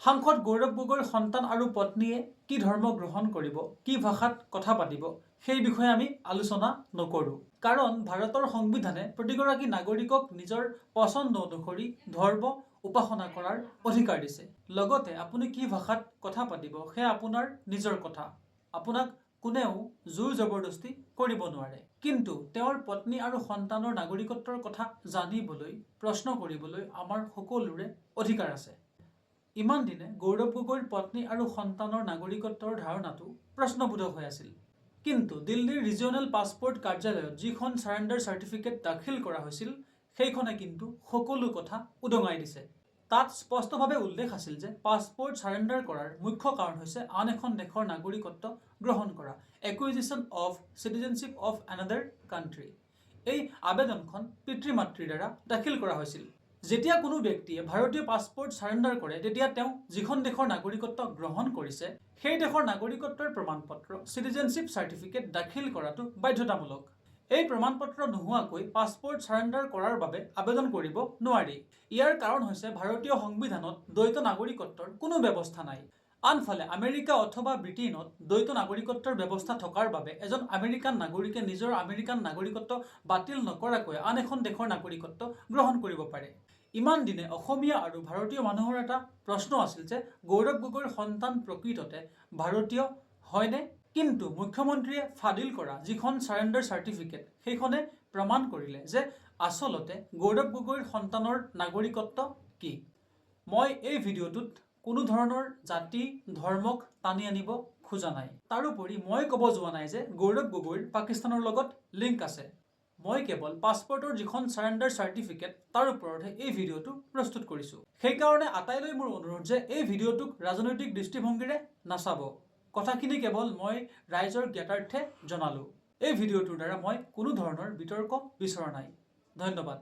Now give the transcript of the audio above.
সাংসদ গৌৰৱ গগৈৰ সন্তান আৰু পত্নীয়ে কি ধৰ্ম গ্ৰহণ কৰিব, কি ভাষাত কথা পাতিব, সেই বিষয়ে আমি আলোচনা নকৰোঁ। কাৰণ ভাৰতৰ সংবিধানে প্ৰতিগৰাকী নাগৰিকক নিজৰ পচন্দ অনুসৰি ধৰ্ম উপাসনা কৰাৰ অধিকাৰ দিছে। লগতে আপুনি কি ভাষাত কথা পাতিব সেয়া আপোনাৰ নিজৰ কথা। আপোনাক কোনেও জোৰ জবৰদস্তি কৰিব নোৱাৰে। কিন্তু তেওঁৰ পত্নী আৰু সন্তানৰ নাগৰিকত্বৰ কথা জানিবলৈ, প্ৰশ্ন কৰিবলৈ আমাৰ সকলোৰে অধিকাৰ আছে। ইমান দিনে গৌৰৱ গগৈৰ পত্নী আৰু সন্তানৰ নাগৰিকত্বৰ ধাৰণাটো প্ৰশ্নবোধক হৈ আছিল। কিন্তু দিল্লীৰ ৰিজিয়নেল পাছপোৰ্ট কাৰ্যালয়ত যিখন চাৰেণ্ডাৰ চাৰ্টিফিকেট দাখিল কৰা হৈছিল, সেইখনে কিন্তু সকলো কথা উদঙাই দিছে। তাত স্পষ্টভাৱে উল্লেখ আছিল যে পাছপোৰ্ট চাৰেণ্ডাৰ কৰাৰ মুখ্য কাৰণ হৈছে আন এখন দেশৰ নাগৰিকত্ব গ্ৰহণ কৰা, acquisition of citizenship of another country. এই আবেদনখন পিতৃ মাতৃৰ দ্বাৰা দাখিল কৰা হৈছিল। যেতিয়া কোনো ব্যক্তিয়ে ভাৰতীয় পাছপোৰ্ট চাৰেণ্ডাৰ কৰে, তেতিয়া তেওঁ যিখন দেশৰ নাগৰিকত্ব গ্ৰহণ কৰিছে, সেই দেশৰ নাগৰিকত্বৰ প্ৰমাণপত্ৰ চিটিজেনশ্বিপ চাৰ্টিফিকেট দাখিল কৰাটো বাধ্যতামূলক। এই প্ৰমাণপত্ৰ নোহোৱাকৈ পাছপোৰ্ট চাৰেণ্ডাৰ কৰাৰ বাবে আবেদন কৰিব নোৱাৰি। ইয়াৰ কাৰণ হৈছে ভাৰতীয় সংবিধানত দ্বৈত নাগৰিকত্বৰ কোনো ব্যৱস্থা নাই। আনফালে আমেৰিকা অথবা ব্ৰিটেইনত দ্বৈত নাগৰিকত্বৰ ব্যৱস্থা থকাৰ বাবে এজন আমেৰিকান নাগৰিকে নিজৰ আমেৰিকান নাগৰিকত্ব বাতিল নকৰাকৈ আন এখন দেশৰ নাগৰিকত্ব গ্ৰহণ কৰিব পাৰে। ইমান দিনে অসমীয়া আৰু ভাৰতীয় মানুহৰ এটা প্ৰশ্ন আছিল যে গৌৰৱ গগৈৰ সন্তান প্ৰকৃততে ভাৰতীয় হয়নে? কিন্তু মুখ্যমন্ত্ৰীয়ে ফাদিল কৰা যিখন চাৰেণ্ডাৰ চাৰ্টিফিকেট, সেইখনে প্ৰমাণ কৰিলে যে আচলতে গৌৰৱ গগৈৰ সন্তানৰ নাগৰিকত্ব কি। মই এই ভিডিঅ'টোত কোনো ধৰণৰ জাতি ধৰ্মক টানি আনিব খোজা নাই। তাৰোপৰি মই ক'ব যোৱা নাই যে গৌৰৱ গগৈৰ পাকিস্তানৰ লগত লিংক আছে। মই কেৱল পাছপোৰ্টৰ যিখন চাৰেণ্ডাৰ চাৰ্টিফিকেট, তাৰ ওপৰতহে এই ভিডিঅ'টো প্ৰস্তুত কৰিছোঁ। সেইকাৰণে আটাইলৈ মোৰ অনুৰোধ যে এই ভিডিঅ'টোক ৰাজনৈতিক দৃষ্টিভংগীৰে নাচাব। কথাখিনি কেৱল মই ৰাইজৰ জ্ঞাতাৰ্থে জনালোঁ। এই ভিডিঅ'টোৰ দ্বাৰা মই কোনো ধৰণৰ বিতৰ্ক বিচৰা নাই। ধন্যবাদ।